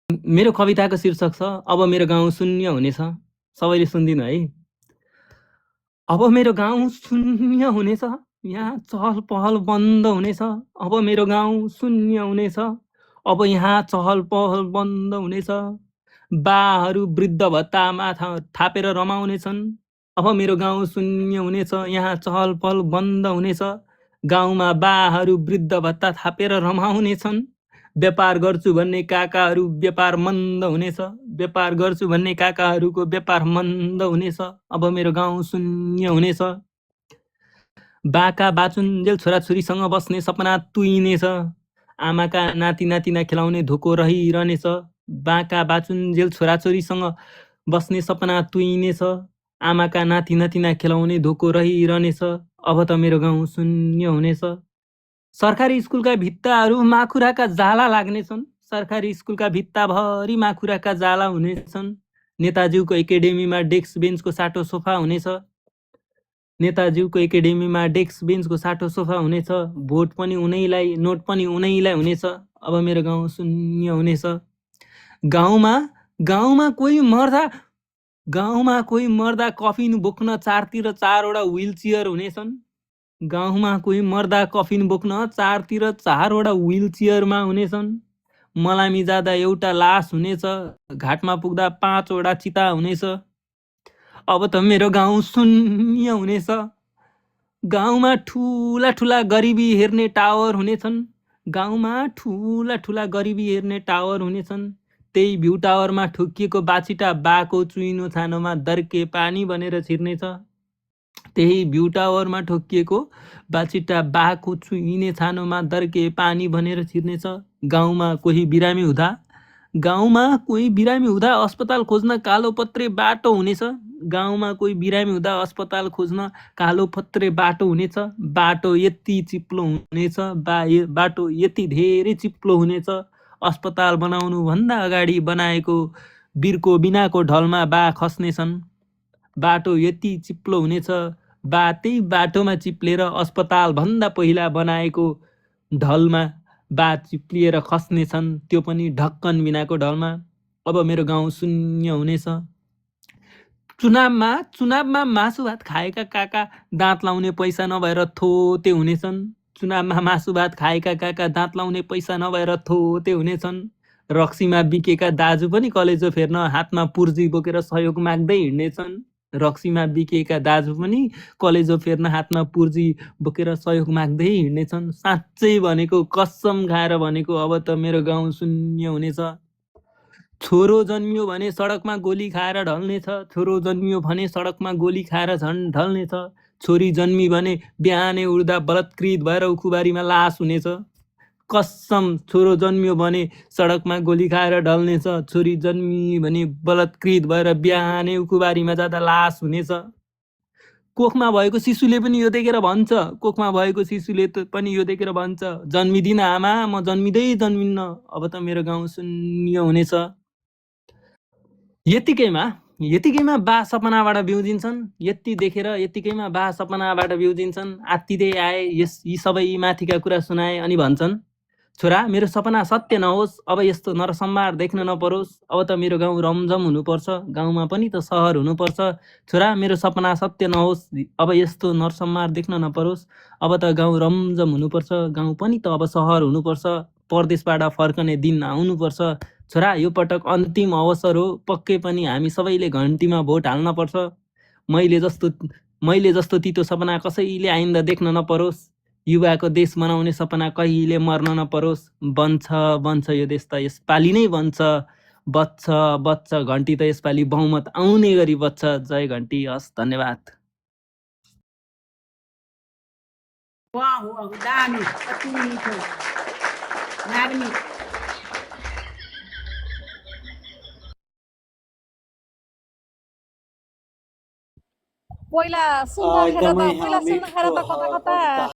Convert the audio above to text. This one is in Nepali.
मेरो कविताको शीर्षक छ अब मेरो गाउँ शून्य हुनेछ। सबैले सुनिदिनु है। अब मेरो गाउँ शून्य हुनेछ, यहाँ चहल पहल बन्द हुनेछ। अब मेरो गाउँ शून्य हुनेछ, अब यहाँ चहल पहल बन्द हुनेछ। बाहरू वृद्ध भत्ता माथा थापेर रमाउनेछन्। अब मेरो गाउँ शून्य हुनेछ, यहाँ चहल पहल बन्द हुनेछ। गाउँमा बाहरू वृद्ध भत्ता थापेर रमाउनेछन्। व्यापार गर्छु भन्ने काकाहरू व्यापार मन्द हुनेछ। व्यापार गर्छु भन्ने काकाहरूको व्यापार मन्द हुनेछ। अब मेरो गाउँ शून्य हुनेछ। बाका बाचुन्जेल छोराछोरीसँग बस्ने सपना तुइनेछ। आमाका नाति नातिना खेलाउने धोको रहिरहनेछ। बाका बाचुन्जेल छोराछोरीसँग बस्ने सपना तुइनेछ। आमाका नाति नातिना खेलाउने धोको रहिरहनेछ। अब त मेरो गाउँ शून्य हुनेछ। सरकारी स्कुलका भित्ताहरू माखुराका जाला लाग्नेछन्। सरकारी स्कुलका भित्ताभरि माखुराका जाला हुनेछन्। नेताज्यूको एकाडेमीमा डेस्क बेन्चको साटो सोफा हुनेछ। नेताज्यूको एकाडेमीमा डेस्क बेन्चको साटो सोफा हुनेछ। भोट पनि उनैलाई, नोट पनि उनैलाई हुनेछ। अब मेरो गाउँ शून्य हुनेछ। गाउँमा गाउँमा कोही मर्दा कफिन बोक्न चारतिर चारवटा व्हील चेयर हुनेछन्। गाउँमा कोही मर्दा कफिन बोक्न चारतिर चारवटा व्हील चेयरमा हुनेछन्। मलामी जाँदा एउटा लास हुनेछ। घाटमा पुग्दा 5वटा चिता हुनेछ। अब त मेरो गाउँ शून्य हुनेछ। गाउँमा ठुला ठुला गरिबी हेर्ने टावर हुनेछन्। गाउँमा ठुला ठुला गरिबी हेर्ने टावर हुनेछन्। त्यही भ्यू टावरमा ठोकिएको बाछिटा बाको चुइनो छानोमा दर्के पानी बनेर छिर्नेछ। त्यही भ्यू टावरमा ठोकिएको बाछिटा बाको चुइने छानोमा दर्के पानी बनेर छिर्नेछ। गाउँमा कोही बिरामी हुँदा अस्पताल खोज्न कालोपत्रे बाटो हुनेछ। गाउँमा कोही बिरामी हुँदा अस्पताल खोज्न कालोपत्रे बाटो हुनेछ। बाटो यति चिप्लो हुनेछ, बाटो यति धेरै चिप्लो हुनेछ। अस्पताल बनाउनु भन्दा अगाडि बनाएको बिर्को बिनाको ढलमा बा खस्नेछन्। बाटो यति चिप्लो हुनेछ, बा त्यही बाटोमा चिप्लेर अस्पताल भन्दा पहिला बनाएको ढलमा बा चिप्लिएर खस्नेछन्, त्यो पनि ढक्कन बिनाको ढलमा। अब मेरो गाउँ शून्य हुनेछ। चुनावमा मासु भात खाएका काका दाँत लाउने पैसा नभएर थोते हुनेछन्। चुनावमा मासु भात खाएका काका दाँत लाउने पैसा नभएर थोते हुनेछन्। रक्सीमा बिकेका दाजु पनि कलेजो फेर्न हातमा पुर्जी बोकेर सहयोग माग्दै हिँड्नेछन्। रक्सीमा बिकेका दाजु पनि कलेजो फेर्न हातमा पुर्जी बोकेर सहयोग माग्दै हिँड्नेछन्। साँच्चै भनेको, कसम खाएर भनेको, अब त मेरो गाउँ शून्य हुनेछ। छोरो जन्मियो भने सडकमा गोली खाएर ढल्नेछ। छोरो जन्मियो भने सडकमा गोली खाएर झन् ढल्नेछ। छोरी जन्मी भने बिहानै उड्दा बलात्कृत भएर उखुबारीमा लास हुनेछ। कसम, छोरो जन्मियो भने सडकमा गोली खाएर ढल्नेछ। छोरी जन्मी भने बलात्कृत भएर बिहानै उखुबारीमा जाँदा लास हुनेछ। कोखमा भएको शिशुले पनि यो देखेर भन्छ, जन्मिदिन आमा, म जन्मिँदै जन्मिन्न। अब त मेरो गाउँ शून्य हुनेछ। यतिकैमा बा सपनाबाट बिउजिन्छन्। यति देखेर यतिकैमा बा सपनाबाट बिउजिन्छन्। आत्तिँदै आए, यी सबै माथिका कुरा सुनाए अनि भन्छन्, छोरा, मेरो सपना सत्य नहोस्, अब यस्तो नरसंहार देख्न नपरोस्। अब त मेरो गाउँ रमझम हुनुपर्छ, गाउँमा पनि त सहर हुनुपर्छ। छोरा, मेरो सपना सत्य नहोस्, अब यस्तो नरसंहार देख्न नपरोस्। अब त गाउँ रमझम हुनुपर्छ, गाउँ पनि त अब सहर हुनुपर्छ। परदेशबाट फर्कने दिन आउनुपर्छ। छोरा, यो पटक अन्तिम अवसर हो, पक्कै पनि हामी सबैले घन्टीमा भोट हाल्न पर्छ। मैले जस्तो तितो सपना कसैले आइन्दा देख्न नपरोस्। युवाको देश बनाउने सपना कहिले मर्न नपरोस्। बन्छ यो देश त यसपालि नै बन्छ। बच्छ घन्टी त यसपालि बहुमत आउने गरी बच्छ। जय घन्टी। हस्, धन्यवाद। वाह वाह, दामी, कति मिठो, मार्मिक। पहिला सुन्दाखेरि त कता कता